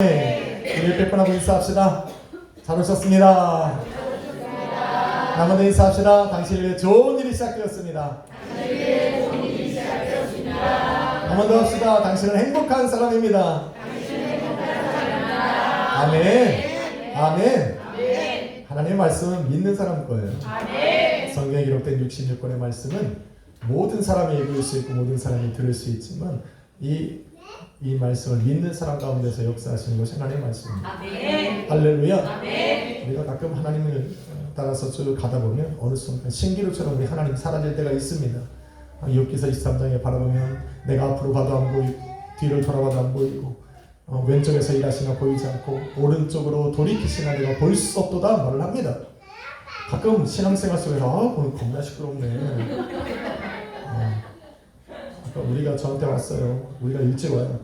우리 백번하고 인사합시다. 잘 오셨습니다. 남은 인사합시다. 당신을 위해 좋은 일이 시작되었습니다. 한 번 더 합시다. 당신은 행복한 사람입니다. 아멘. 아멘. 하나님의 말씀은 믿는 사람 거예요. 성경에 기록된 66권의 말씀은 모든 사람이 읽을 수 있고 모든 사람이 들을 수 있지만 이 말씀을 믿는 사람 가운데서 역사하시는 것이 하나님의 말씀입니다. 아멘. 할렐루야. 아멘. 우리가 가끔 하나님을 따라서 쭉 가다 보면 어느 순간 신기루처럼 우리 하나님 사라질 때가 있습니다. 욥기서 23장에 바라보면 내가 앞으로 가도 안 보이고 뒤를 돌아봐도 안 보이고 왼쪽에서 일하시나 보이지 않고 오른쪽으로 돌이키시나 내가 볼 수 없도다 말을 합니다. 가끔 신앙생활 속에서 겁나 시끄럽네. 우리가 저한테 왔어요. 우리가 일찍 와요.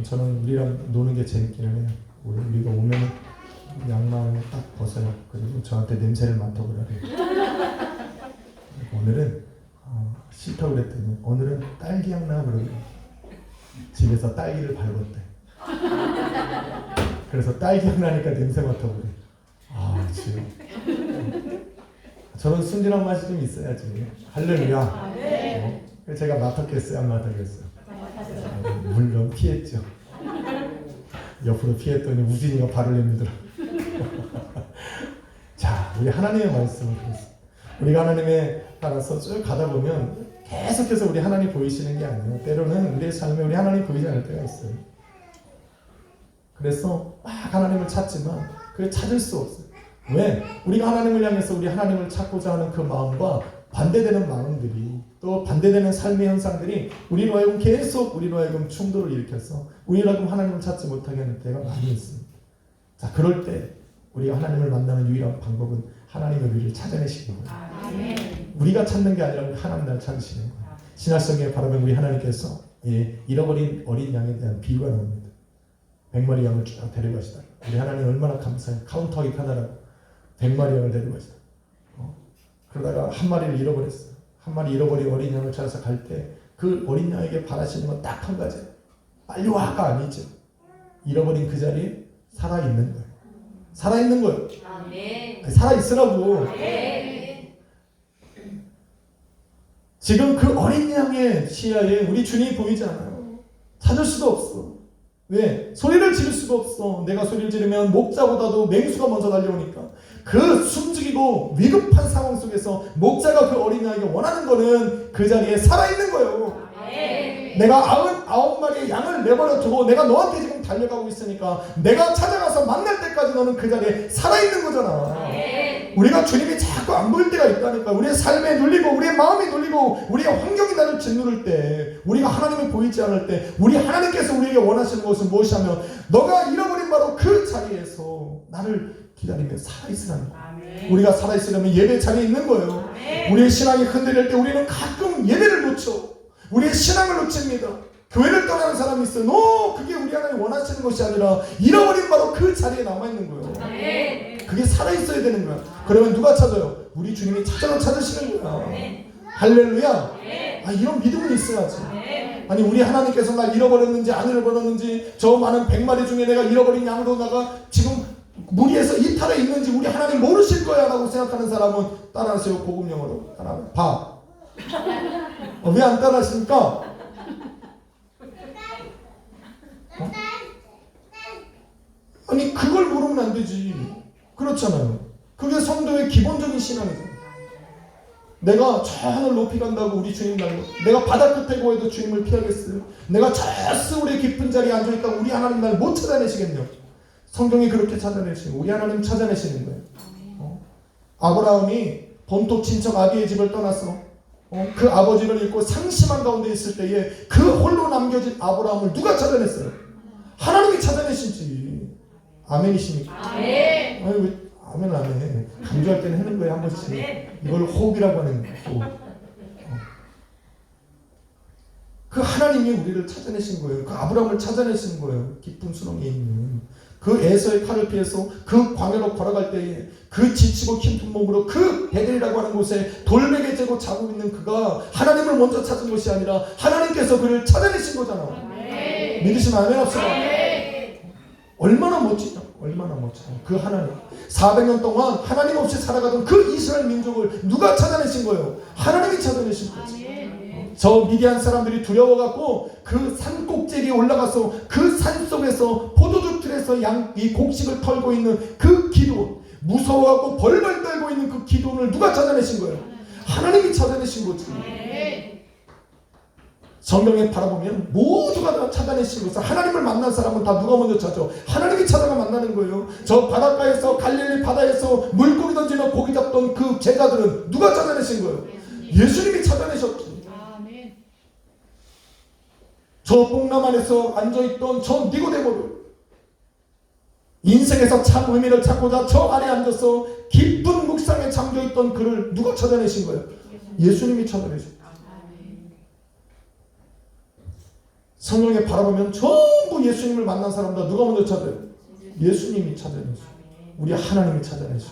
저는 우리랑 노는 게 재밌기는 해요. 우리가 오면 양말을 딱 벗어요. 그리고 저한테 냄새를 맡아보라 그래요. 오늘은 싫다고 그랬더니 오늘은 딸기향 나 그러고 집에서 딸기를 밟았대. 그래서 딸기향 나니까 냄새 맡아보래. 지금 저런 순진한 맛이 좀 있어야지. 할렐루야. 제가 맡았겠어요? 안 맡았겠어요? 물론 피했죠. 옆으로 피했더니 우진이가 발을 내밀더라. 자, 우리 하나님의 말씀을 보겠습니다. 우리가 하나님에 따라서 쭉 가다 보면 계속해서 우리 하나님 보이시는 게 아니에요. 때로는 우리의 삶에 우리 하나님 보이지 않을 때가 있어요. 그래서 막 하나님을 찾지만 그걸 찾을 수 없어요. 왜? 우리가 하나님을 향해서 우리 하나님을 찾고자 하는 그 마음과 반대되는 마음들이 또 반대되는 삶의 현상들이 우리로 하여금 계속 우리로 하여금 충돌을 일으켜서 우리로 하여금 하나님을 찾지 못하게 하는 때가 많이 있습니다. 자, 그럴 때 우리가 하나님을 만나는 유일한 방법은 하나님의 우리를 찾아내시는 거예요. 우리가 찾는 게 아니라 하나님 나를 찾으시는 거예요. 신약성경에 바라보면 우리 하나님께서 잃어버린 어린 양에 대한 비유가 나옵니다. 100마리 양을 쭉 데려가시다. 우리 하나님 얼마나 감사해요. 카운트하기 편하라고 100마리 양을 데려가시다. 그러다가 한 마리를 잃어버렸어요. 한 마리 잃어버린 어린 양을 찾아서 갈 때 그 어린 양에게 바라시는 건 딱 한 가지. 빨리 와가 아니죠. 잃어버린 그 자리에 살아있는 거예요. 살아있는 거예요. 아멘. 살아있으라고. 아멘. 지금 그 어린 양의 시야에 우리 주님이 보이지 않아요. 찾을 수도 없어. 왜? 소리를 지를 수가 없어. 내가 소리를 지르면 목자보다도 맹수가 먼저 달려오니까 그 숨죽이고 위급한 상황 속에서 목자가 그 어린 양에게 원하는 거는 그 자리에 살아있는 거예요. 내가 99마리의 양을 내버려 두고 내가 너한테 지금 달려가고 있으니까 내가 찾아가서 만날 때까지 너는 그 자리에 살아있는 거잖아. 우리가 주님이 자꾸 안 보일 때가 있다니까. 우리의 삶에 눌리고 우리의 마음이 눌리고 우리의 환경이 나를 짓누를 때 우리가 하나님을 보이지 않을 때 우리 하나님께서 우리에게 원하시는 것은 무엇이냐면 너가 잃어버린 바로 그 자리에서 나를 기다리며 살아있으라는 거예요. 우리가 살아있으려면 예배 자리에 있는 거예요. 우리의 신앙이 흔들릴 때 우리는 가끔 예배를 놓쳐. 우리의 신앙을 놓칩니다. 교회를 떠나는 사람이 있어요. 그게 우리 하나님 원하시는 것이 아니라 잃어버린 바로 그 자리에 남아있는 거예요. 그게 살아있어야 되는 거야. 그러면 누가 찾아요? 우리 주님이 찾으시는 거야. 할렐루야. 이런 믿음은 있어야지. 아니 우리 하나님께서 날 잃어버렸는지 안 잃어버렸는지 저 많은 100마리 중에 내가 잃어버린 양으로 나가 지금 무리에서 이탈해 있는지 우리 하나님 모르실 거야 라고 생각하는 사람은 따라하세요. 복음 영어로 따라하세요. 봐. 왜 안 따라하십니까? 아니 그걸 모르면 안 되지. 그렇잖아요. 그게 성도의 기본적인 신앙이잖아요. 내가 저 하늘 높이 간다고 우리 주님 날로 내가 바다 끝에 고해도 주님을 피하겠어요? 내가 저 스울의 깊은 자리에 앉아있다고 우리 하나님 날 못 찾아내시겠냐? 성경이 그렇게 찾아내시고 우리 하나님 찾아내시는 거예요. 아브라함이 본토 친척 아비의 집을 떠나서 그 아버지를 잃고 상심한 가운데 있을 때에 그 홀로 남겨진 아브라함을 누가 찾아냈어요? 하나님이 찾아내시지. 아멘이십니까? 아멘. 아니 왜 아멘 안 해? 강조할 때는 하는 거예요. 한 번씩. 이걸 호흡이라고 하는 거예요. 그 하나님이 우리를 찾아내신 거예요. 그 아브라함을 찾아내신 거예요. 깊은 수렁에 있는 그 에서의 칼을 피해서 그 광야로 걸어갈 때에 그 지치고 힘든 몸으로 그 베델이라고 하는 곳에 돌베개 재고 자고 있는 그가 하나님을 먼저 찾은 것이 아니라 하나님께서 그를 찾아내신 거잖아. 믿으시면 아멘 합시다. 얼마나 멋지냐. 얼마나 멋지냐. 그 하나님 400년 동안 하나님 없이 살아가던 그 이스라엘 민족을 누가 찾아내신 거예요? 하나님이 찾아내신 거지. 저 미디안 사람들이 두려워갖고 그 산 꼭대기에 올라가서 그 산 속에서 포도주 틀에서 이 곡식을 털고 있는 그 기도원, 무서워갖고 벌벌 떨고 있는 그 기도원을 누가 찾아내신 거예요? 하나님이 찾아내신 거지. 성경에 바라보면 모두가 다 찾아내신 것은 하나님을 만난 사람은 다 누가 먼저 찾아? 하나님이 찾아가 만나는 거예요. 저 바닷가에서 갈릴리 바다에서 물고기 던지며 고기 잡던 그 제자들은 누가 찾아내신 거예요? 예수님이 찾아내셨지. 저 뽕남 안에서 앉아있던 저 니고데모를 인생에서 참 의미를 찾고자 저 안에 앉아서 깊은 묵상에 잠겨있던 그를 누가 찾아내신 거예요? 예수님이 찾아내신 거예요. 성경에 바라보면 전부 예수님을 만난 사람들 누가 먼저 찾아요? 예수님이 찾아내시고 우리 하나님이 찾아내시고.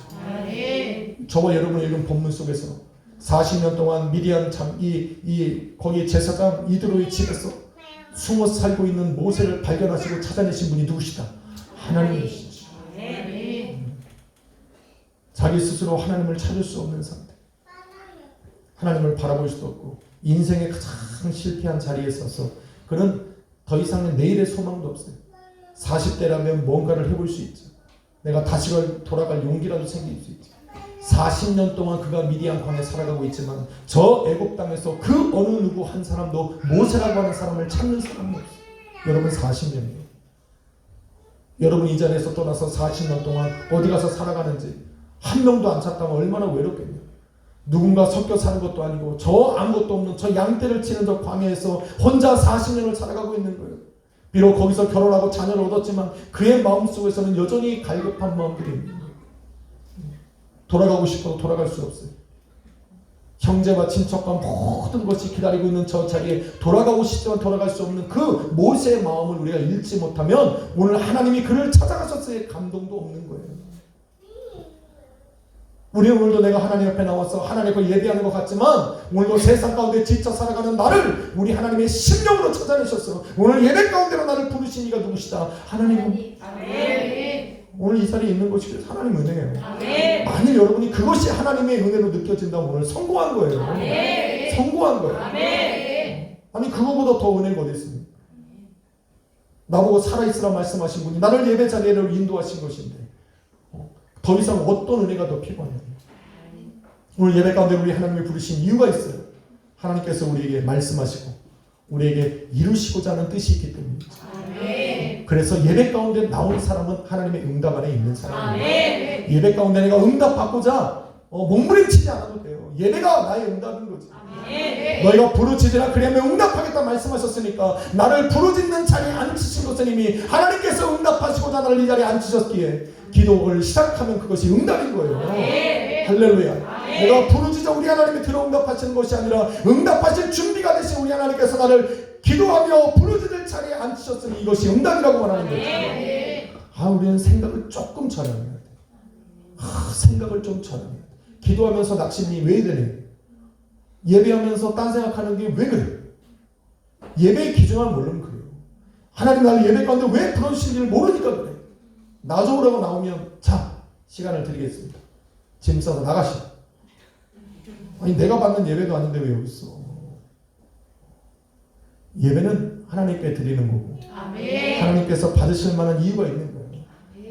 저와 여러분이 읽은 본문 속에서 40년 동안 미디안 거기 제사장 이드로의 집에서 숨어 살고 있는 모세를 발견하시고 찾아내신 분이 누구시다? 하나님이시죠. 자기 스스로 하나님을 찾을 수 없는 사람들, 하나님을 바라볼 수도 없고 인생의 가장 실패한 자리에 서서 그는 더 이상은 내일의 소망도 없어요. 40대라면 뭔가를 해볼 수 있죠. 내가 다시 돌아갈 용기라도 생길 수 있죠. 40년 동안 그가 미디안 광에 살아가고 있지만 저 애굽 땅에서 그 어느 누구 한 사람도 모세라고 하는 사람을 찾는 사람이 없어요. 여러분 40년이에요. 여러분 이 자리에서 떠나서 40년 동안 어디 가서 살아가는지 한 명도 안 찾다면 얼마나 외롭겠냐. 누군가 섞여 사는 것도 아니고 저 아무것도 없는 저 양떼를 치는 저 광야에서 혼자 40년을 살아가고 있는 거예요. 비록 거기서 결혼하고 자녀를 얻었지만 그의 마음속에서는 여전히 갈급한 마음들이 있는 거예요. 돌아가고 싶어도 돌아갈 수 없어요. 형제와 친척과 모든 것이 기다리고 있는 저 자리에 돌아가고 싶지만 돌아갈 수 없는 그 모세의 마음을 우리가 읽지 못하면 오늘 하나님이 그를 찾아가셨을 감동도 없는 거예요. 우리 오늘도 내가 하나님 앞에 나와서 하나님을 예배하는 것 같지만 오늘도 세상 가운데 지쳐 살아가는 나를 우리 하나님의 심령으로 찾아내셨어요. 오늘 예배 가운데로 나를 부르신 이가 누구시다? 하나님은. 오늘 이 자리에 있는 것이 하나님 은혜예요. 만일 여러분이 그것이 하나님의 은혜로 느껴진다면 오늘 성공한 거예요. 성공한 거예요. 아니 그거보다 더 은혜가 어디 있습니까? 나보고 살아있으라 말씀하신 분이 나를 예배 자리로 인도하신 것인데 더 이상 어떤 은혜가 더 필요하냐. 오늘 예배 가운데 우리 하나님을 부르신 이유가 있어요. 하나님께서 우리에게 말씀하시고 우리에게 이루시고자 하는 뜻이 있기 때문이죠. 그래서 예배 가운데 나온 사람은 하나님의 응답 안에 있는 사람이에요. 예배 가운데 내가 응답받고자 몸부림치지 않아도 돼요. 예배가 나의 응답인 거지. 너희가 부르짖으라 그리하면 응답하겠다 말씀하셨으니까 나를 부르짖는 자리에 앉히신 것은 이미 하나님께서 응답하시고자 나를 이 자리에 앉히셨기에 기도를 시작하면 그것이 응답인 거예요. 할렐루야. 내가 부르짖어 우리 하나님이 들어 응답하시는 것이 아니라 응답하실 준비가 되신 우리 하나님께서 나를 기도하며 부르짖을 자리에 앉히셨으니 이것이 응답이라고 말하는 거죠. 우리는 생각을 조금 전환해야 돼. 생각을 좀 전환해야 돼. 기도하면서 낙심이 왜 되네? 예배하면서 딴 생각하는 게 왜 그래? 예배의 기준을 모르면 그래요. 하나님 나를 예배 가운데 왜 부르시는지를 모르니까 그래. 나줘오라고 나오면 자 시간을 드리겠습니다. 짐 싸서 나가시. 아니 내가 받는 예배도 아닌데 왜 여기 있어? 예배는 하나님께 드리는 거고 하나님께서 받으실 만한 이유가 있는 거예요.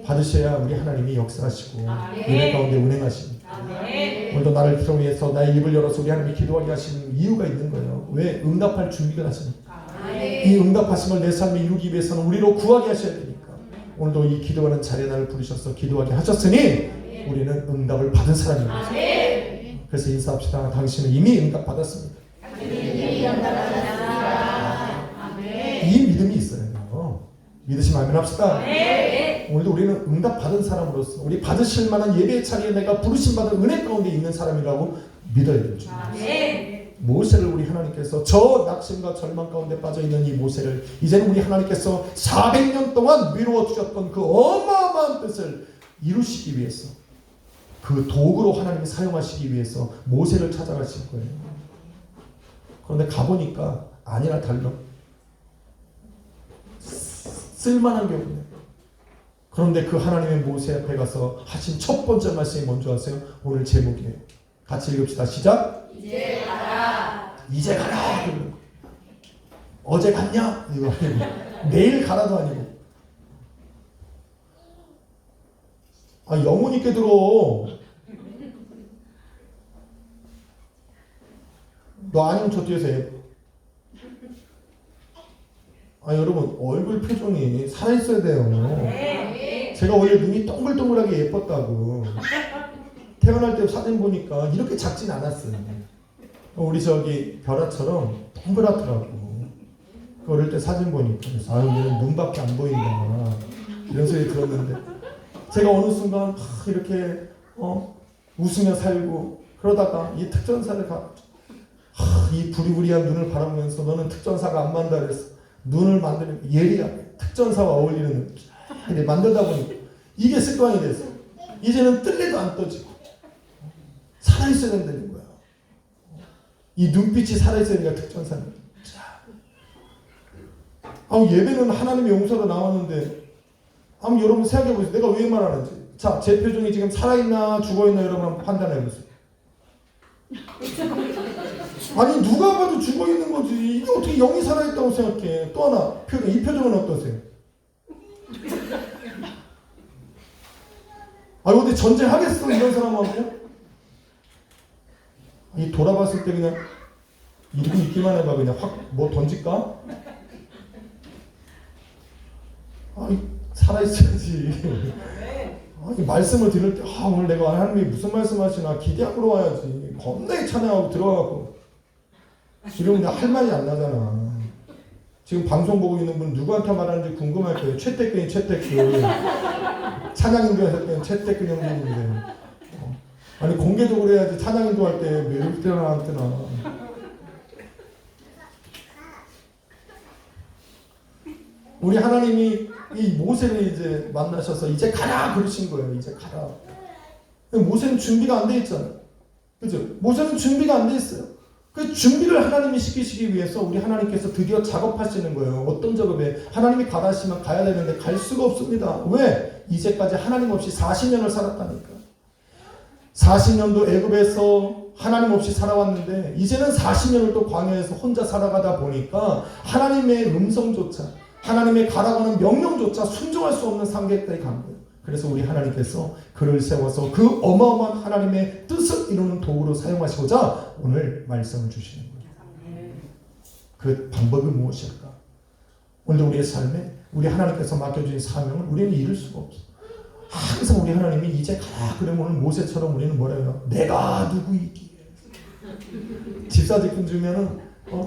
받으셔야 우리 하나님이 역사하시고 예배 가운데 운행하십니다. 오늘도 나를 기도해서 나의 입을 열어서 우리 하나님이 기도하게 하시는 이유가 있는 거예요. 왜? 응답할 준비가 하시니까. 이 응답하심을 내 삶에 이루기 위해서는 우리로 구하게 하셔야 되니까 오늘도 이 기도하는 자리에 나를 부르셔서 기도하게 하셨으니 우리는 응답을 받은 사람입니다. 그래서 인사합시다. 당신은 이미 응답받았습니다. 이 믿음이 있어요. 믿으시면 아멘 합시다. 오늘도 우리는 응답받은 사람으로서 우리 받으실 만한 예배의 자리에 내가 부르심받은 은혜 가운데 있는 사람이라고 믿어야 되죠. 모세를 우리 하나님께서 저 낙심과 절망 가운데 빠져있는 이 모세를 이제는 우리 하나님께서 400년 동안 미루어 주셨던 그 어마어마한 뜻을 이루시기 위해서 그 도구로 하나님이 사용하시기 위해서 모세를 찾아가실 거예요. 그런데 가보니까 아니나 달라 쓸만한 게 없네. 그런데 그 하나님의 모세 앞에 가서 하신 첫 번째 말씀이 뭔지 아세요? 오늘 제목이에요. 같이 읽읍시다. 시작. 이제 가라. 이제 가라. 어제 갔냐? 이거 아니고 내일 가라도 아니고. 아, 영혼 있게 들어. 너 아니면 저 뒤에서 해. 아, 여러분 얼굴 표정이 살아있어야 돼요. 네. 제가 원래 눈이 동글동글하게 예뻤다고. 태어날 때 사진 보니까 이렇게 작진 않았어요. 우리 저기 벼라처럼 동그랗더라고. 어릴 때 사진 보니까 아유 얘는 눈밖에 안 보인다 이런 소리 들었는데 제가 어느 순간 이렇게 웃으며 살고 그러다가 이 특전사를 이 부리부리한 눈을 바라보면서 너는 특전사가 안 만다 그랬어. 눈을 만드는 예리하게 특전사와 어울리는 눈 만들다 보니까 이게 습관이 됐어. 이제는 뜰래도 안 떠지고 살아있어야 된다는 거야. 이 눈빛이 살아있어야 되니까 특전사는. 예배는 하나님의 용서로 나왔는데 한번 여러분 생각해 보세요. 내가 왜 말하는지. 자, 제 표정이 지금 살아있나 죽어있나 여러분 한번 판단해 보세요. 아니 누가 봐도 죽어있는 거지. 이게 어떻게 영이 살아있다고 생각해. 또 하나 표정. 이 표정은 어떠세요? 어디 전쟁하겠어 이런 사람하고? 이 돌아봤을 때 그냥 이러고 있기만 해봐. 그냥 확 뭐 던질까? 살아있어야지. 말씀을 들을 때 오늘 내가 하나님이 무슨 말씀하시나 기대하고 와야지. 겁나게 찬양하고 들어가고 이러면 할 말이 안 나잖아. 지금 방송 보고 있는 분 누구한테 말하는지 궁금할 거예요. 최태근이 최태근. 찬양인도 했을 때는 최태근 형님인데 아니 공개적으로 해야지. 찬양인도 할 때 왜 때나 안 뜨나. 우리 하나님이 이 모세를 이제 만나셔서 이제 가라 그러신 거예요. 이제 가라. 모세는 준비가 안 돼 있잖아요. 그죠? 모세는 준비가 안 돼 있어요. 그 준비를 하나님이 시키시기 위해서 우리 하나님께서 드디어 작업하시는 거예요. 어떤 작업에? 하나님이 가라 하시면 가야 되는데 갈 수가 없습니다. 왜? 이제까지 하나님 없이 40년을 살았다니까. 40년도 애굽에서 하나님 없이 살아왔는데 이제는 40년을 또 광야에서 혼자 살아가다 보니까 하나님의 음성조차 하나님의 가라고 하는 명령조차 순종할 수 없는 상태까지 간 거예요. 그래서 우리 하나님께서 그를 세워서 그 어마어마한 하나님의 뜻을 이루는 도구로 사용하시고자 오늘 말씀을 주시는 거예요. 그 방법이 무엇일까? 오늘 우리의 삶에 우리 하나님께서 맡겨주신 사명을 우리는 잃을 수가 없어. 항상 우리 하나님이 이제 가라 그러면 오늘 모세처럼 우리는 뭐래요? 내가 누구이기에. 집사 직분 주면은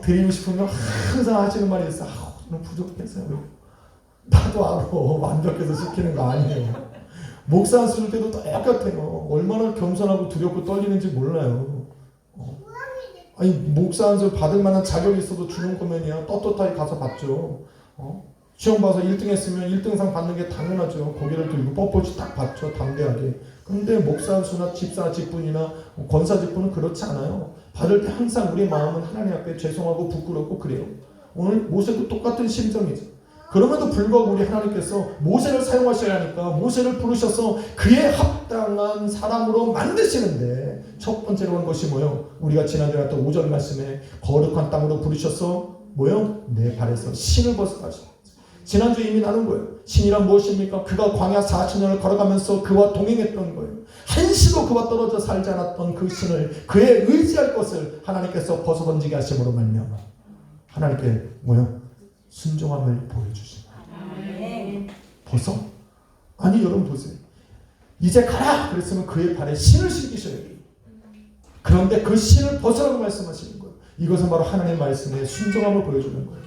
드리고 싶으면 항상 하시는 말이 있어. 너무 부족해서요. 나도 알아. 완벽해서 시키는 거 아니에요. 목사 안 쓸 때도 똑같아요. 얼마나 겸손하고 두렵고 떨리는지 몰라요. 아니 목사 안 쓸 받을 만한 자격이 있어도 주는 거면이야 떳떳하게 가서 받죠. 시험 봐서 1등 했으면 1등상 받는 게 당연하죠. 고개를 들고 뻣뻣이 딱 받죠. 담대하게. 근데 목사 안수나 집사 직분이나 권사 직분은 그렇지 않아요. 받을 때 항상 우리 마음은 하나님 앞에 죄송하고 부끄럽고 그래요. 오늘 모세도 똑같은 심정이죠. 그럼에도 불구하고 우리 하나님께서 모세를 사용하셔야 하니까 모세를 부르셔서 그에 합당한 사람으로 만드시는데 첫 번째로 한 것이 뭐요? 우리가 지난주에 했던 5절 말씀에 거룩한 땅으로 부르셔서 뭐요? 내 발에서 신을 벗어가시고 지난주에 이미 나눈 거예요. 신이란 무엇입니까? 그가 광야 40년을 걸어가면서 그와 동행했던 거예요. 한시도 그와 떨어져 살지 않았던 그 신을 그에 의지할 것을 하나님께서 벗어던지게 하심으로 말미암아 하나님께 뭐요? 순종함을 보여주시는 거예요. 벗어? 아니 여러분 보세요. 이제 가라! 그랬으면 그의 발에 신을 신기셔야 돼요. 그런데 그 신을 벗으라고 말씀하시는 거예요. 이것은 바로 하나님의 말씀에 순종함을 보여주는 거예요.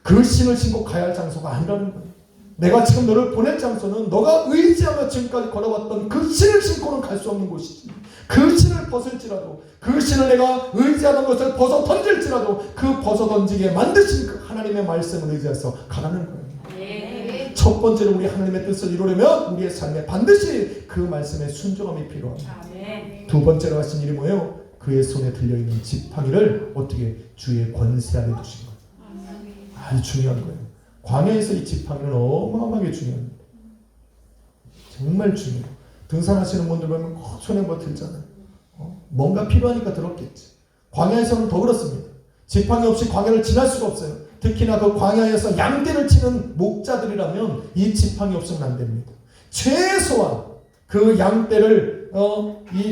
그 신을 신고 가야 할 장소가 아니라는 거예요. 내가 지금 너를 보낼 장소는 너가 의지하며 지금까지 걸어왔던 그 신을 신고는 갈 수 없는 곳이지. 그 신을 벗을지라도 그 신을 내가 의지하던 것을 벗어 던질지라도 그 벗어 던지게 만드신 그 하나님의 말씀을 의지해서 가라는 거예요. 첫 번째로 우리 하나님의 뜻을 이루려면 우리의 삶에 반드시 그 말씀에 순종함이 필요합니다. 두 번째로 하신 일이 뭐예요? 그의 손에 들려있는 지팡이를 어떻게 주의 권세 아래 두신 거예요. 아주 중요한 거예요. 광야에서 이 지팡이는 어마어마하게 중요합니다. 정말 중요해요. 등산하시는 분들 보면 손에 뭐 들잖아요. 뭔가 필요하니까 들었겠지. 광야에서는 더 그렇습니다. 지팡이 없이 광야를 지날 수가 없어요. 특히나 그 광야에서 양떼를 치는 목자들이라면 이 지팡이 없으면 안 됩니다. 최소한 그 양떼를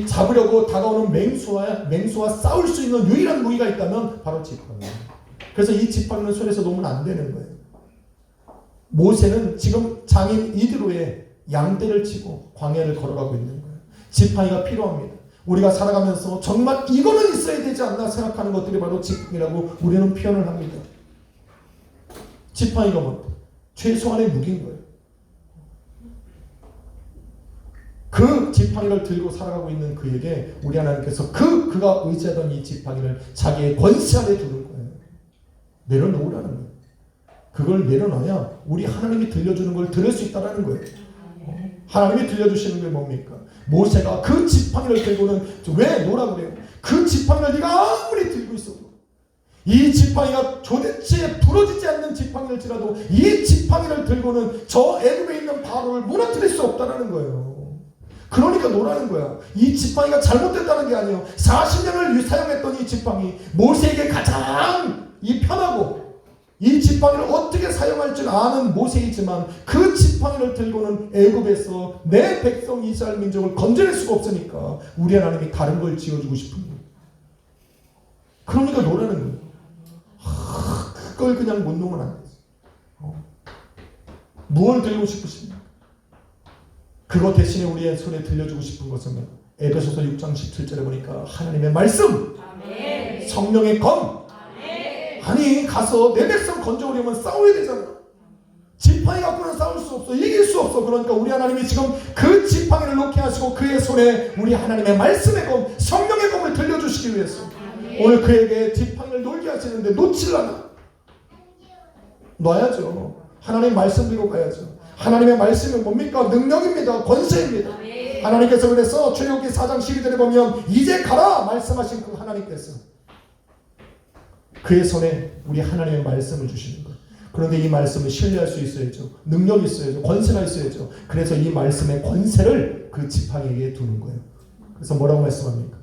잡으려고 다가오는 맹수와 싸울 수 있는 유일한 무기가 있다면 바로 지팡이입니다. 그래서 이 지팡이는 손에서 놓으면 안 되는 거예요. 모세는 지금 장인 이드로의 양떼를 치고 광야를 걸어가고 있는 거예요. 지팡이가 필요합니다. 우리가 살아가면서 정말 이거는 있어야 되지 않나 생각하는 것들이 바로 지팡이라고 우리는 표현을 합니다. 지팡이가 뭐 최소한의 무기인 거예요. 그 지팡이를 들고 살아가고 있는 그에게 우리 하나님께서 그가 의지하던 이 지팡이를 자기의 권세 안에 두는 거예요. 내려놓으라는 거예요. 그걸 내려놔야 우리 하나님이 들려주는 걸 들을 수 있다는 거예요. 하나님이 들려주시는 게 뭡니까? 모세가 그 지팡이를 들고는 왜 놓으라고 그래요? 그 지팡이를 네가 아무리 들고 있어도 이 지팡이가 도대체 부러지지 않는 지팡이일지라도 이 지팡이를 들고는 저 애굽에 있는 바로를 무너뜨릴 수 없다는 거예요. 그러니까 놓으라는 거야. 이 지팡이가 잘못됐다는 게 아니에요. 40년을 사용했던 이 지팡이, 모세에게 가장 편하고 이 지팡이를 어떻게 사용할 줄 아는 모세이지만 그 지팡이를 들고는 애굽에서 내 백성 이스라엘 민족을 건져낼 수가 없으니까 우리 하나님이 다른 걸 지어주고 싶은 거예요. 그러니까 놓으라는 거예요. 그걸 그냥 못 놓으면 안 되지. 무엇을 들고 싶으십니까? 그거 대신에 우리의 손에 들려주고 싶은 것은 에베소서 6장 17절에 보니까 하나님의 말씀, 아멘. 성령의 검. 아멘. 아니 가서 내 백성 건져오려면 싸워야 되잖아. 지팡이 갖고는 싸울 수 없어. 이길 수 없어. 그러니까 우리 하나님이 지금 그 지팡이를 놓게 하시고 그의 손에 우리 하나님의 말씀의 검, 성령의 검을 들려주시기 위해서 오늘 그에게 지팡이를 놀게 하시는데 놓치려나? 놔야죠. 하나님 말씀 들고 가야죠. 하나님의 말씀은 뭡니까? 능력입니다. 권세입니다. 아멘. 하나님께서 그래서 출애굽기 4장 12절에 보면 이제 가라 말씀하신 그 하나님께서 그의 손에 우리 하나님의 말씀을 주시는 거예요. 그런데 이 말씀을 신뢰할 수 있어야죠. 능력이 있어야죠. 권세가 있어야죠. 그래서 이 말씀의 권세를 그 지팡이에게 두는 거예요. 그래서 뭐라고 말씀합니까?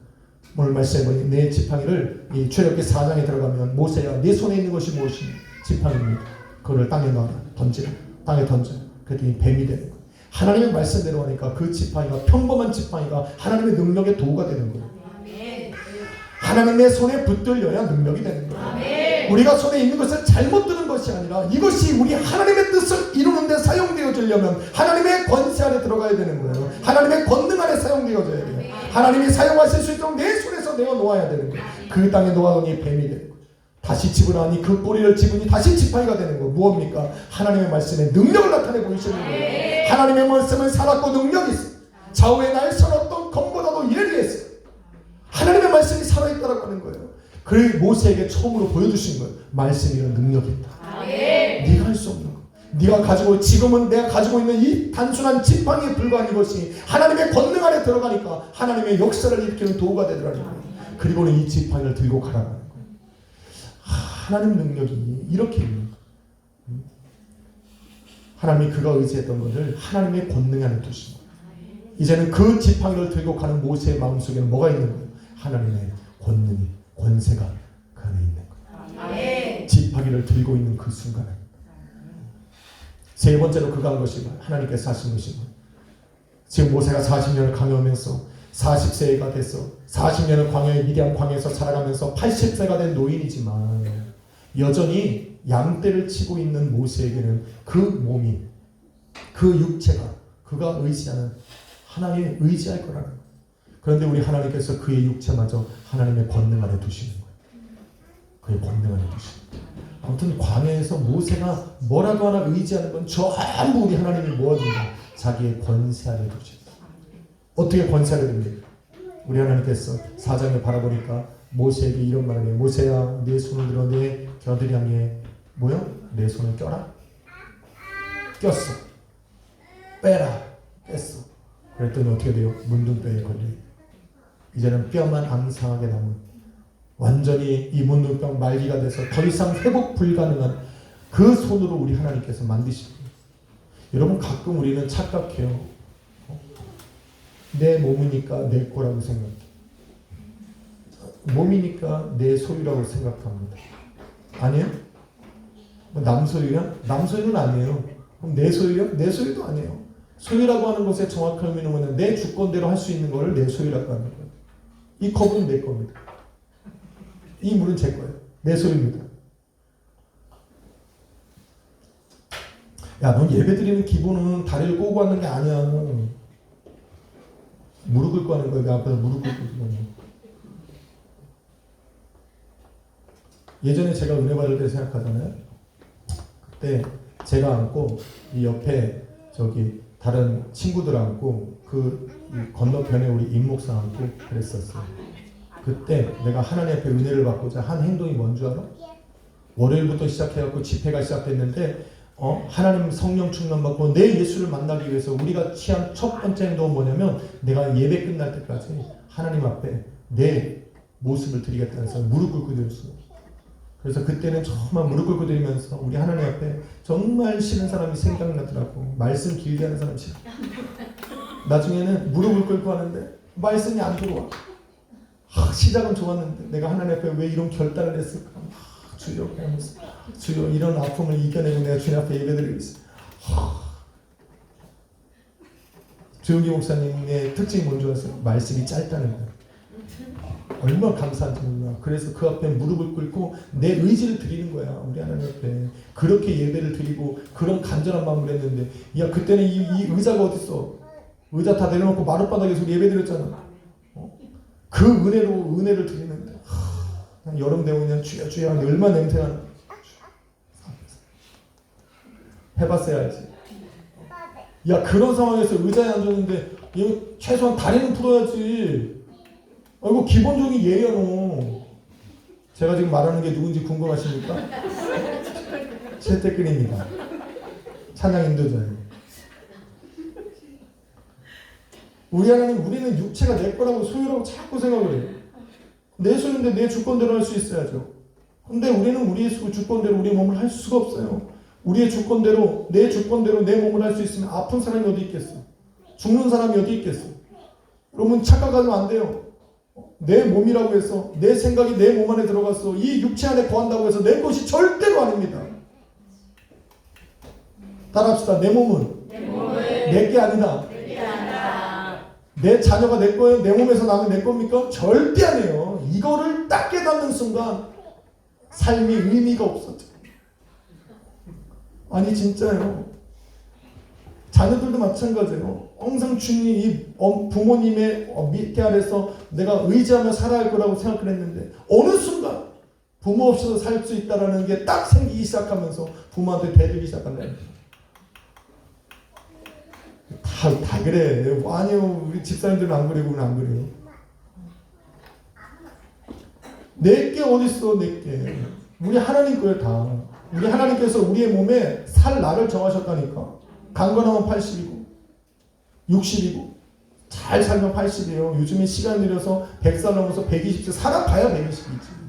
오늘 말씀해 보니 내 지팡이를 이 출애굽기 4장에 들어가면 모세야 네 손에 있는 것이 무엇이냐? 지팡이입니다. 그거를 땅에 놔라. 던지라. 땅에 던져. 그랬더니 뱀이 되는 거예요. 하나님의 말씀대로 하니까 그 지팡이가 평범한 지팡이가 하나님의 능력의 도구가 되는 거예요. 아멘. 하나님의 손에 붙들려야 능력이 되는 거예요. 아멘. 우리가 손에 있는 것을 잘못 드는 것이 아니라 이것이 우리 하나님의 뜻을 이루는 데 사용되어지려면 하나님의 권세 안에 들어가야 되는 거예요. 하나님의 권능 안에 사용되어져야 돼요. 하나님이 사용하실 수 있도록 내 손에서 내어 놓아야 되는 거예요. 그 땅에 놓아오니 뱀이 되는 거예요. 다시 집으라니 그 뿌리를 집으니 다시 지팡이가 되는 거예요. 무엇입니까? 하나님의 말씀에 능력을 나타내 보이시는 거예요. 하나님의 말씀은 살았고 능력이 있어요. 좌우에 날선 어떤 검보다도 예리했어요. 하나님의 말씀이 살아있다라고 하는 거예요. 그 모세에게 처음으로 보여주신 거예요. 말씀이란 능력이 있다. 네가 할 수 없는 거. 네가 가지고 지금은 내가 가지고 있는 이 단순한 지팡이에 불과한 이것이 하나님의 권능 안에 들어가니까 하나님의 역사를 일으키는 도구가 되더라는 거예요. 그리고는 이 지팡이를 들고 가라는 거예요. 하나님 능력이 이렇게 있는 거예요. 하나님이 그가 의지했던 것을 하나님의 권능 안에 두신 거예요. 이제는 그 지팡이를 들고 가는 모세의 마음속에는 뭐가 있는 거예요? 하나님의 권능이, 권세가 그 안에 있는 거예요. 아멘. 지팡이를 들고 있는 그 순간에 세 번째로 그가 한 것이 하나님께서 하신 것이 지금 모세가 40년을 강요하면서 40세가 됐어. 40년을 광야의 미디안 광야에서 살아가면서 80세가 된 노인이지만 여전히 양떼를 치고 있는 모세에게는 그 몸이, 그 육체가 그가 의지하는 하나님을 의지할 거라는 거예요. 그런데 우리 하나님께서 그의 육체마저 하나님의 권능 안에 두시는 거예요. 그의 권능 안에 두시는 거예요. 아무튼 광야에서 모세가 뭐라도 하나 의지하는 건 전부 우리 하나님이 모아준다. 자기의 권세 안에 두신다. 어떻게 권세를 듭니까? 우리 하나님께서 4장에 바라보니까 모세에게 이런 말을 해요. 모세야 내 손을 들어 내 겨드랑이 향해 뭐야? 내 손을 껴라. 꼈어. 빼라. 뺐어. 그랬더니 어떻게 돼요? 문둥병에 걸려요. 이제는 뼈만 앙상하게 남은 완전히 이 문둥병 말기가 돼서 더 이상 회복 불가능한 그 손으로 우리 하나님께서 만드시고 여러분 가끔 우리는 착각해요. 내 몸이니까 내 거라고 생각해. 몸이니까 내 소유라고 생각합니다. 아니에요? 뭐 남 소유야? 남 소유는 아니에요. 그럼 내 소유야? 내 소유도 아니에요. 소유라고 하는 것의 정확한 의미는 뭐냐면 내 주권대로 할 수 있는 것을 내 소유라고 하는 거예요. 이 컵은 내 겁니다. 이 물은 제 거예요. 내 소유입니다. 야, 넌 예배 드리는 기본은 다리를 꼬고 하는 게 아니야. 무릎 꿇고 하는 거야. 내 앞에서 무릎 꿇고 하는 거야. 예전에 제가 은혜 받을 때 생각하잖아요. 그때 제가 앉고 이 옆에 저기 다른 친구들 앉고 그 건너편에 우리 임목사 앉고 그랬었어요. 그때 내가 하나님 앞에 은혜를 받고자 한 행동이 뭔 줄 알아? 월요일부터 시작해갖고 집회가 시작됐는데 하나님 성령 충만 받고 내 예수를 만나기 위해서 우리가 취한 첫 번째 행동은 뭐냐면 내가 예배 끝날 때까지 하나님 앞에 내 모습을 드리겠다는 해서 무릎 꿇고 드렸어요. 그래서 그때는 정말 무릎 꿇고 드리면서 우리 하나님 앞에 정말 싫은 사람이 생각나더라고. 말씀 길게 하는 사람이 싫어. 나중에는 무릎을 꿇고 하는데 말씀이 안 들어와. 시작은 좋았는데 내가 하나님 앞에 왜 이런 결단을 했을까? 주여 하면서 주여 이런 아픔을 이겨내고 내가 주님 앞에 예배드리고 있어요. 조용기 목사님의 특징이 뭔지 아세요? 말씀이 짧다는 거예요. 얼마나 감사한지 몰라. 그래서 그 앞에 무릎을 꿇고 내 의지를 드리는 거야. 우리 하나님 앞에 그렇게 예배를 드리고 그런 간절한 마음을 했는데 야 그때는 이 의자가 어딨어? 의자 다 내려놓고 마룻바닥에서 예배 드렸잖아. 그 은혜를 드리는데 여름 되면 그냥 주여 얼마나 냄새가 나. 해봤어야 알지. 야 그런 상황에서 의자에 앉았는데 이거 최소한 다리는 풀어야지. 이거 기본적인 예의야 너. 제가 지금 말하는 게 누군지 궁금하십니까? 채택근입니다. 찬양 인도자예요. 우리 하나님 우리는 육체가 내 거라고 소유라고 자꾸 생각을 해요. 내 소유인데 내 주권대로 할 수 있어야죠. 근데 우리는 우리의 주권대로 우리의 몸을 할 수가 없어요. 우리의 주권대로 내 주권대로 내 몸을 할 수 있으면 아픈 사람이 어디 있겠어? 죽는 사람이 어디 있겠어? 여러분 착각하면 안 돼요. 내 몸이라고 해서 내 생각이 내 몸 안에 들어갔어. 이 육체 안에 거한다고 해서 내 것이 절대로 아닙니다. 따라합시다. 내 몸은 내 게 아니다. 내 자녀가 내 거예요? 내 몸에서 나는 내 겁니까? 절대 아니에요. 이거를 딱 깨닫는 순간 삶이 의미가 없었죠. 아니 진짜요. 자녀들도 마찬가지예요. 항상 주님이 이 부모님의 밑에 아래서 내가 의지하며 살아야 할 거라고 생각을 했는데 어느 순간 부모 없이도 살 수 있다는 게 딱 생기기 시작하면서 부모한테 대들기 시작한다. 다 그래. 아니요. 우리 집사님들은 안 그래요. 우리는 안 그래요. 내게 어딨어. 내게. 우리 하나님 거예요. 다. 우리 하나님께서 우리의 몸에 살 날을 정하셨다니까. 강건하면 80이고 60이고 잘 살면 80이에요. 요즘에 시간 들여서 100살 넘어서 120세 살아봐야 120이지.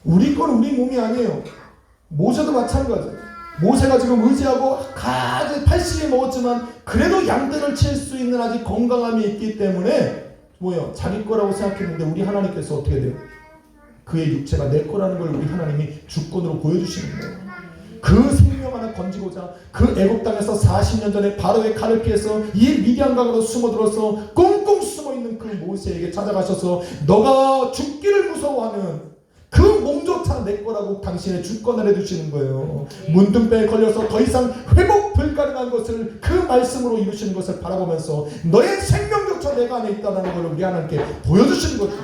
우리 건 우리 몸이 아니에요. 모세도 마찬가지예요. 모세가 지금 의지하고 아직 80이 먹었지만 그래도 양떼를 칠 수 있는 아직 건강함이 있기 때문에 뭐예요? 자기 거라고 생각했는데 우리 하나님께서 어떻게 돼요? 그의 육체가 내 거라는 걸 우리 하나님이 주권으로 보여주시는 거예요. 그 생명 하나 건지고자 그 애국 땅에서 40년 전에 바로의 칼을 피해서 이 미디안강으로 숨어들어서 꽁꽁 숨어있는 그 모세에게 찾아가셔서 너가 죽기를 무서워하는 그 몸조차 내 거라고 당신의 주권을 해주시는 거예요. 문둥병에 걸려서 더 이상 회복 불가능한 것을 그 말씀으로 이루시는 것을 바라보면서 너의 생명조차 내가 안에 있다는 걸 우리 하나님께 보여주시는 거죠.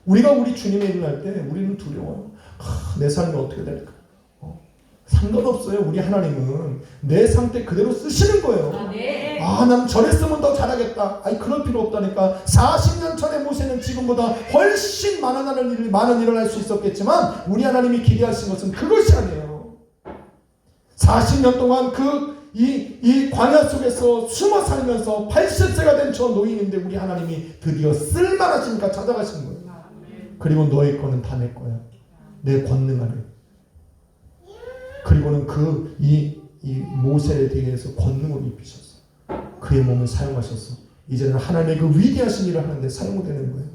우리가 우리 주님의 일을 할 때 우리는 두려워요. 내 삶이 어떻게 될까? 상관없어요. 우리 하나님은 내 상태 그대로 쓰시는 거예요. 난 저랬으면 더 잘하겠다. 아니 그럴 필요 없다니까. 40년 전에 모세는 지금보다 훨씬 많은 일을 할 수 있었겠지만 우리 하나님이 기대하신 것은 그것이 아니에요. 40년 동안 이 광야 속에서 숨어 살면서 80세가 된 저 노인인데 우리 하나님이 드디어 쓸만하시니까 찾아가신 거예요. 그리고 너의 거는 다 내 거야. 내 권능 안에. 그리고는 이 모세에 대해서 권능을 입히셔서 그의 몸을 사용하셔서 이제는 하나님의 그 위대하신 일을 하는데 사용되는 거예요.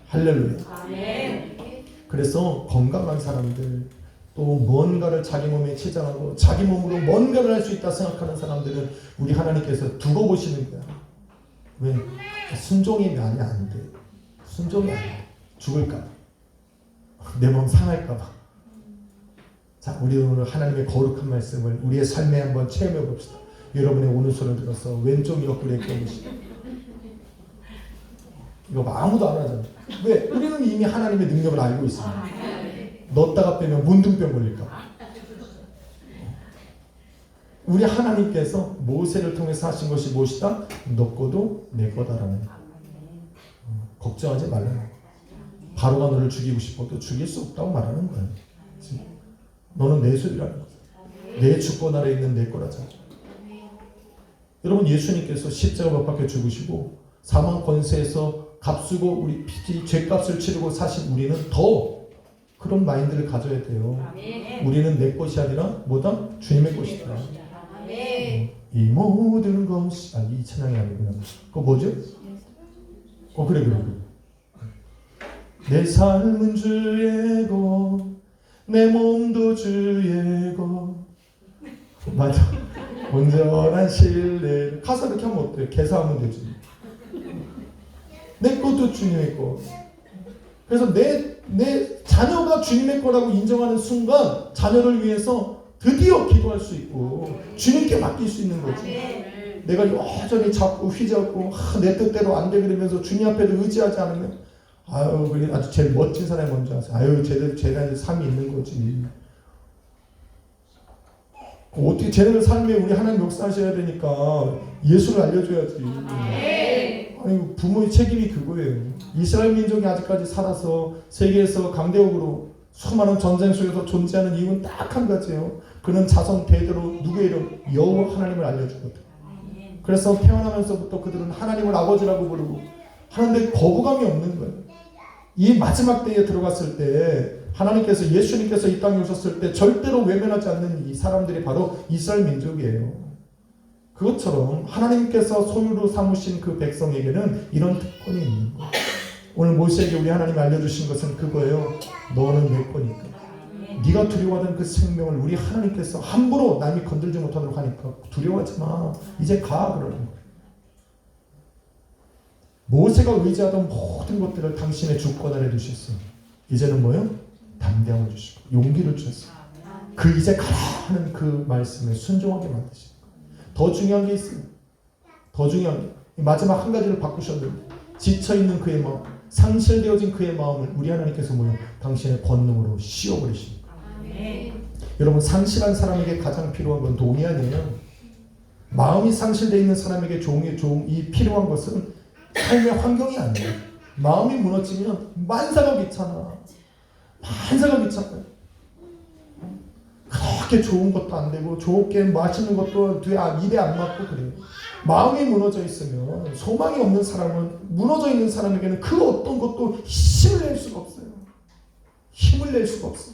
할렐루야. 아멘. 그래서 건강한 사람들, 또 뭔가를 자기 몸에 치장하고 자기 몸으로 뭔가를 할 수 있다 생각하는 사람들은 우리 하나님께서 두고 보시는 거야. 왜? 순종이 많이 안 돼. 순종이 안 돼. 죽을까 봐. 내 몸 상할까 봐. 자, 우리 오늘 하나님의 거룩한 말씀을 우리의 삶에 한번 체험해 봅시다. 여러분의 오늘 손을 들어서 왼쪽 옆구리에 껴보시고. 이거 아무도 안 하잖아. 왜? 우리는 이미 하나님의 능력을 알고 있습니다. 넣었다가 빼면 문둥병 걸릴까 봐. 우리 하나님께서 모세를 통해서 하신 것이 무엇이다? 너 거도 내 거다라는 거. 걱정하지 말라는 거. 바로가 너를 죽이고 싶어도 죽일 수 없다고 말하는 거예요. 너는 내 소리라는 거죠. 내 주권 아래 있는 내 거라잖아. 여러분, 예수님께서 십자가 못 박혀 죽으시고 사망 권세에서 값쓰고 우리 죄값을 치르고 사신 우리는 더 그런 마인드를 가져야 돼요. 우리는 내 것이 아니라 뭐다? 주님의 것이다. 이 모든 것이 이 찬양이 아니구나. 그거 뭐죠? 그래. 내 삶은 주의 것, 내 몸도 주의 것. 맞아. 온전한 신뢰. 가사 이렇게 하면 어때요? 개사하면 되지. 내 것도 주님의 것. 그래서 내 자녀가 주님의 거라고 인정하는 순간 자녀를 위해서 드디어 기도할 수 있고 주님께 맡길 수 있는 거지. 내가 여전히 자꾸 휘잡고 내 뜻대로 안 돼 그러면서 주님 앞에도 의지하지 않으면 그게 아주 제일 멋진 사람이 뭔지 아세요? 쟤네들 삶이 있는 거지. 어떻게 쟤네들 삶에 우리 하나님 역사하셔야 되니까 예수를 알려줘야지. 아니, 부모의 책임이 그거예요. 이스라엘 민족이 아직까지 살아서 세계에서 강대국으로 수많은 전쟁 속에서 존재하는 이유는 딱 한 가지예요. 그는 자손 대대로 누구의 이름? 여호와 하나님을 알려주거든. 그래서 태어나면서부터 그들은 하나님을 아버지라고 부르고 하는데 거부감이 없는 거예요. 이 마지막 때에 들어갔을 때 하나님께서 예수님께서 이 땅에 오셨을 때 절대로 외면하지 않는 이 사람들이 바로 이스라엘 민족이에요. 그것처럼 하나님께서 소유로 삼으신 그 백성에게는 이런 특권이 있는 거예요. 오늘 모세에게 우리 하나님이 알려주신 것은 그거예요. 너는 내 거니까. 네가 두려워하던 그 생명을 우리 하나님께서 함부로 남이 건들지 못하도록 하니까 두려워하지 마. 이제 가 그러는 거예요. 모세가 의지하던 모든 것들을 당신의 주권 안에 두셨어요. 이제는 뭐예요? 담대함을 주시고 용기를 주셨어요. 그 이제 가라 하는 그 말씀에 순종하게 만드시고 더 중요한 게 있어요. 더 중요한 게 마지막 한 가지를 바꾸셨는데 지쳐있는 그의 마음, 상실되어진 그의 마음을 우리 하나님께서 뭐예요? 당신의 권능으로 씌워버리십니다. 여러분, 상실한 사람에게 가장 필요한 건 돈이 아니에요. 마음이 상실되어 있는 사람에게 이 필요한 것은 삶의 환경이 아니에요. 마음이 무너지면 만사가 귀찮아. 만사가 귀찮아요. 그렇게 좋은 것도 안 되고 좋게 맛있는 것도 입에 안 맞고 그래요. 마음이 무너져 있으면 소망이 없는 사람은 무너져 있는 사람에게는 그 어떤 것도 힘을 낼 수가 없어요. 힘을 낼 수가 없어.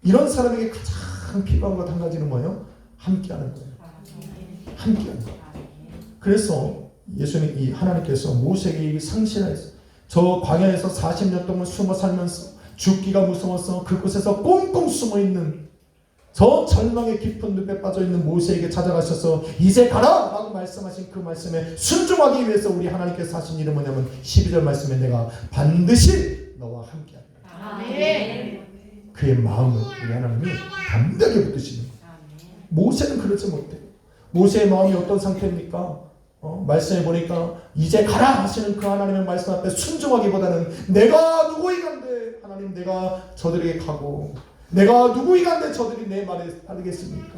이런 사람에게 가장 필요한 것 한 가지는 뭐예요? 함께하는 거예요. 함께하는 거예요. 그래서 예수님, 이 하나님께서 모세에게 상실하였어요. 저 광야에서 40년 동안 숨어 살면서 죽기가 무서워서 그곳에서 꽁꽁 숨어 있는 저 절망의 깊은 늪에 빠져있는 모세에게 찾아가셔서 이제 가라! 라고 말씀하신 그 말씀에 순종하기 위해서 우리 하나님께서 하신 일은 뭐냐면 12절 말씀에 내가 반드시 너와 함께하리라. 그의 마음을 우리 하나님이 담대하게 붙드시는 거예요. 모세는 그러지 못해요. 모세의 마음이 어떤 상태입니까? 말씀해 보니까 이제 가라 하시는 그 하나님의 말씀 앞에 순종하기보다는 내가 누구이간데 하나님 내가 저들에게 가고 내가 누구이간데 저들이 내 말에 따르겠습니까?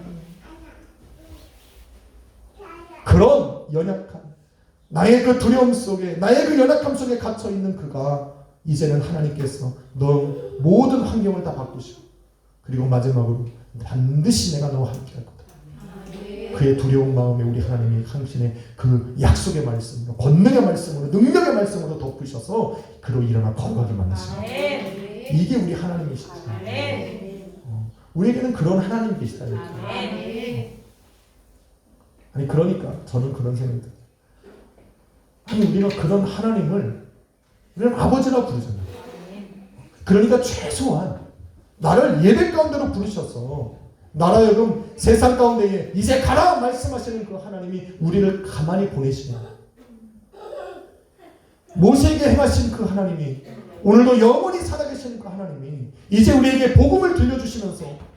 그런 연약한 나의 그 두려움 속에 나의 그 연약함 속에 갇혀있는 그가 이제는 하나님께서 너 모든 환경을 다 바꾸시고 그리고 마지막으로 반드시 내가 너와 함께 할 거다. 그의 두려운 마음에 우리 하나님이 당신의 그 약속의 말씀으로 권능의 말씀으로 능력의 말씀으로 덮으셔서 그로 일어나 걸어가게 만드십니다. 이게 우리 하나님이시죠. 우리에게는 그런 하나님이 계시다. 아니 그러니까 저는 그런 생각이 들어요. 아니 우리가 그런 하나님을 우리는 아버지라 부르잖아요. 그러니까 최소한 나를 예배 가운데로 부르셔서 나라여금 세상 가운데에 이제 가라 말씀하시는 그 하나님이 우리를 가만히 보내시냐. 모세에게 행하신 그 하나님이 오늘도 영원히 살아계시는 그 하나님이 이제 우리에게 복음을 들려주시면서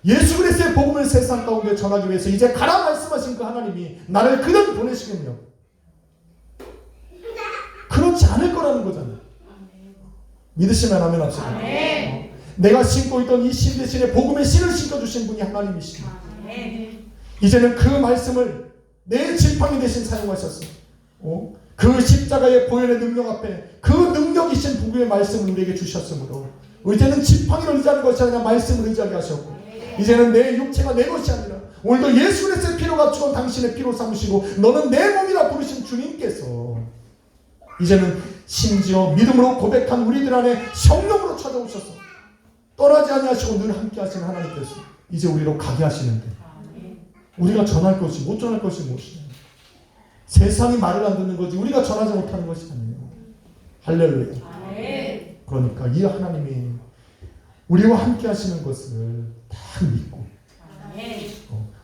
예수 그리스도의 복음을 세상 가운데 전하기 위해서 이제 가라 말씀하신 그 하나님이 나를 그냥 보내시겠냐. 그렇지 않을 거라는 거잖아요. 믿으시면 아멘 합시다. 내가 신고 있던 이 신 대신에 복음의 신을 신겨주신 분이 하나님이십니다. 이제는 그 말씀을 내 지팡이 대신 사용하셨어. 그 십자가의 보혈의 능력 앞에 그 능력이신 복음의 말씀을 우리에게 주셨으므로 이제는 지팡이를 의지하는 것이 아니라 말씀을 의지하게 하셨고 이제는 내 육체가 내 것이 아니라 오늘도 예수 그리스도의 피로 갖추어 당신의 피로 삼으시고 너는 내 몸이라 부르신 주님께서 이제는 심지어 믿음으로 고백한 우리들 안에 성령으로 찾아오셔서 떠나지 아니하시고 늘 함께 하시는 하나님께서 이제 우리로 가게 하시는데 우리가 전할 것이 못 전할 것이 무엇이냐. 세상이 말을 안 듣는 거지 우리가 전하지 못하는 것이 아니에요. 할렐루야. 그러니까 이 하나님이 우리와 함께 하시는 것을 다 믿고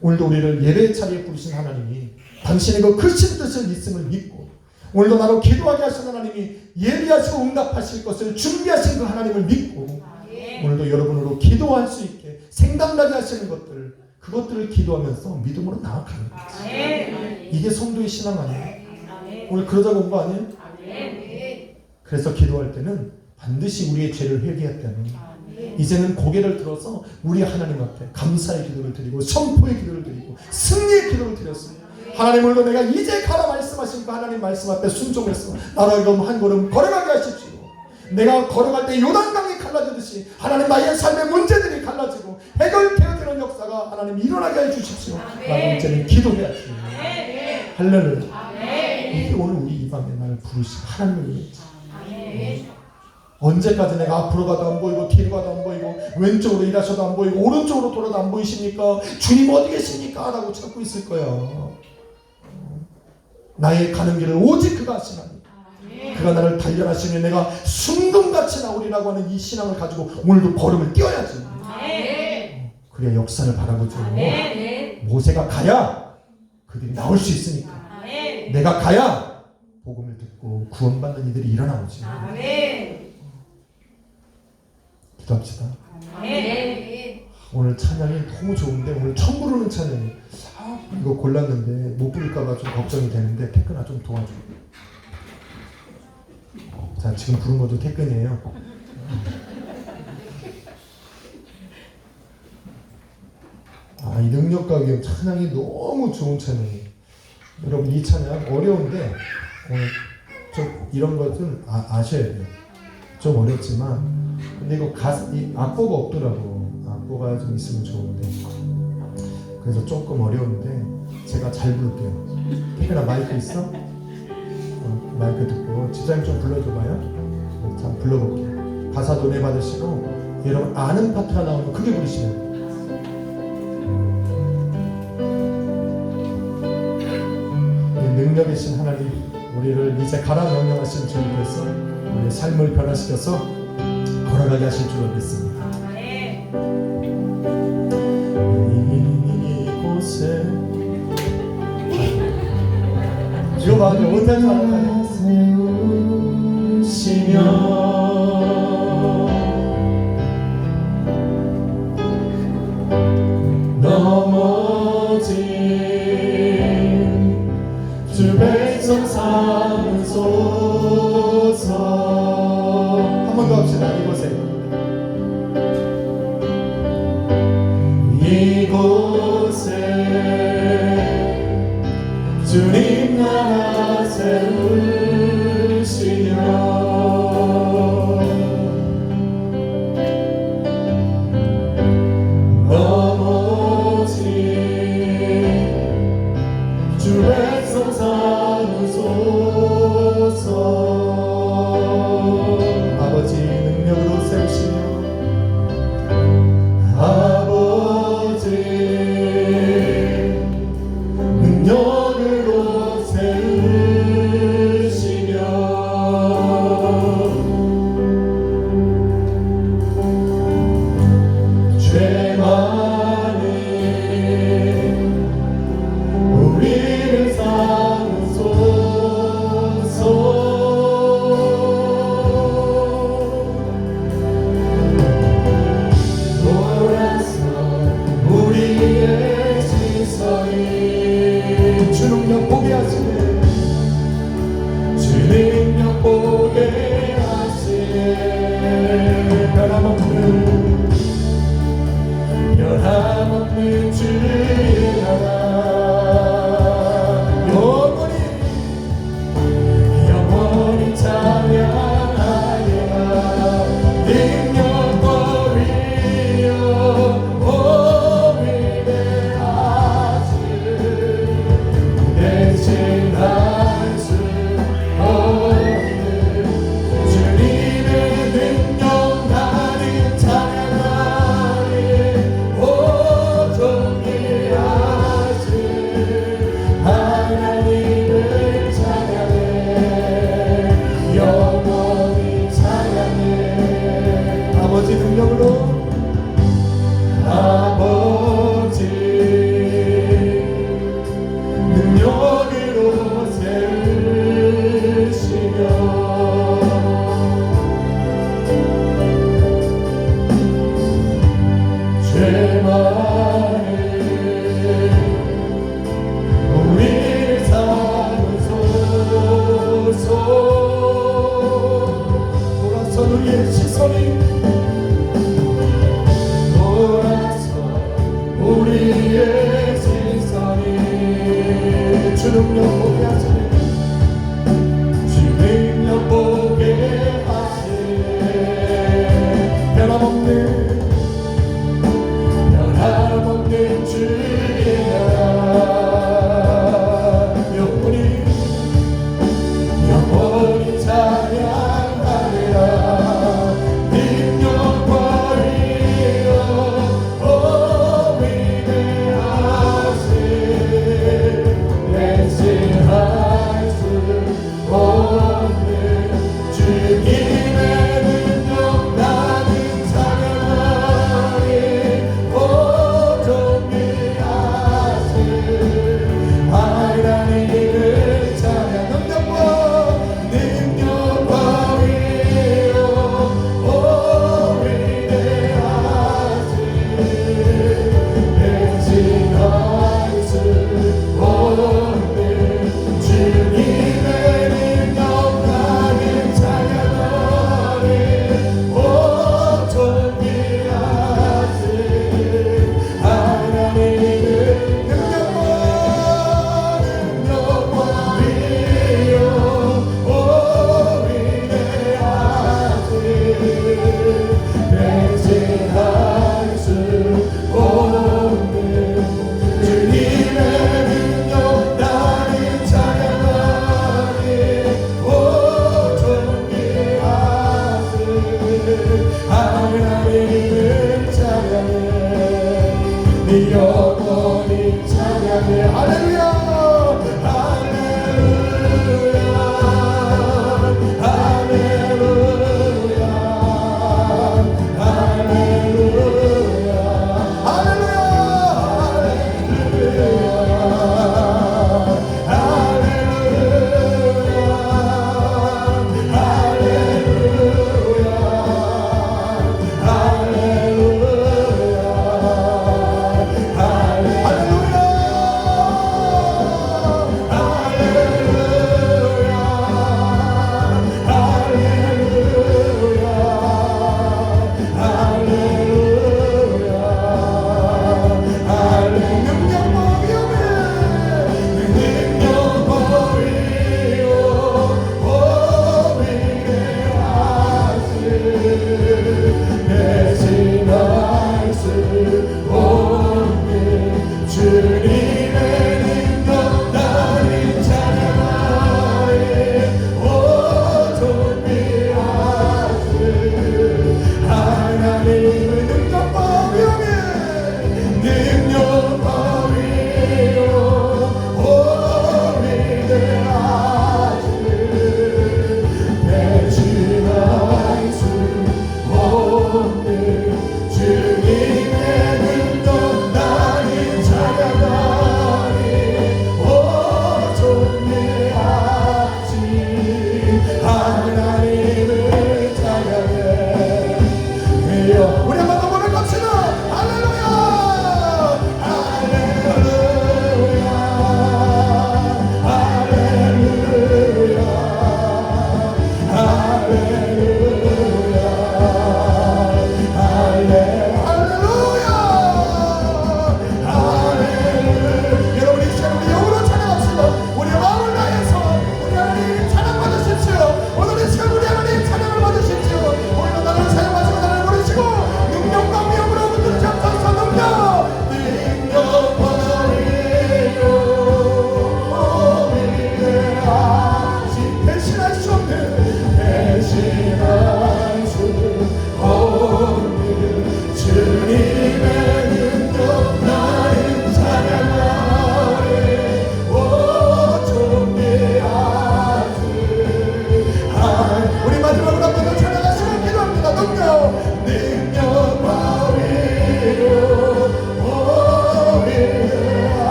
오늘도 우리를 예배 자리에 부르신 하나님이 당신의 그 크신 뜻을 있음을 믿고 오늘도 나로 기도하게 하신 하나님이 예비하시고 응답하실 것을 준비하신 그 하나님을 믿고 오늘도 여러분으로 기도할 수 있게 생각나게 하시는 것들 그것들을 기도하면서 믿음으로 나아가는 거예요. 이게 성도의 신앙 아니에요? 오늘 그러자고 온 거 아니에요? 그래서 기도할 때는 반드시 우리의 죄를 회개했다는 이제는 고개를 들어서 우리 하나님 앞에 감사의 기도를 드리고 선포의 기도를 드리고 승리의 기도를 드렸습니다. 하나님 오늘도 내가 이제 가라 말씀하신 그 하나님 말씀 앞에 순종해서 나로 한 걸음 걸어가게 하십시오. 내가 걸어갈 때 요단강이 갈라지듯이 하나님 나의 삶의 문제들이 갈라지고 해결되어지는 역사가 하나님 일어나게 해주십시오. 나도 이제는 기도해야지. 할렐루야. 이게 오늘 우리 이 밤에 나를 부르신 하나님의 언제까지 내가 앞으로 가도 안 보이고 뒤로 가도 안 보이고 왼쪽으로 일하셔도 안 보이고 오른쪽으로 돌아도 안 보이십니까? 주님 어디 계십니까? 라고 찾고 있을 거야. 나의 가는 길을 오직 그가 하시나니 그가 나를 단련하시면 내가 순금같이 나오리라고 하는 이 신앙을 가지고 오늘도 걸음을 뛰어야지. 그래야 역사를 바라보죠. 모세가 가야 그들이 나올 수 있으니까 내가 가야 복음을 듣고 구원받는 이들이 일어나오지. 기도합시다. 오늘 찬양이 너무 좋은데 오늘 처음 부르는 찬양이 이거 골랐는데 못 부를까봐 좀 걱정이 되는데 태근아 좀 도와줘. 자 지금 부른 것도 태근이에요. 이 능력과 위엄 찬양이 너무 좋은 찬양이에요. 여러분 이 찬양 어려운데 오늘 좀 이런 것 좀 아셔야 돼요. 좀 어렵지만 근데 이거 이 악보가 없더라고. 악보가 좀 있으면 좋은데 그래서 조금 어려운데 제가 잘 부를게요. 태근아 마이크 있어? 마이크 듣고 집사님 좀 불러줘봐요. 자 불러볼게요. 가사 노래 받으시고 여러분 아는 파트가 나오면 크게 부르시면 돼요. 능력이신 하나님 우리를 이제 가라 명령하신 주님께서 우리의 삶을 변화시켜서 걸어가게 하실 줄 믿습니다. 이곳에 이거 봐 못하지 않아요. 세우시며 넘어진 주 백성 삼으소서. 한 번 더 합시다. 이곳에 주님 나라 세우시며 넘어진 주 백성 삼으소서. 아버지 능력으로 세우시며 아버지 능력 능력으로 세우시며 죄 많은 우리를 삼으소서. 돌아서 우리의 시선이 주 능력 보게 하시네. 주 능력 보게 하시네. 변함없는 주의 나라 영원히 찬양하리라. 능력과 위엄 위대하신 대신할 수 없는 주님의 능력 나는 찬양하리. 오 존귀하신 하나님을 찬양해. 영원히 찬양해. 아버지 능력으로 아버지 능력으로 세우시며 죄 많은 우리를 삼으소서. 돌아서 우리의 시선이 우리의 시선이 주 능력 보게 하시네.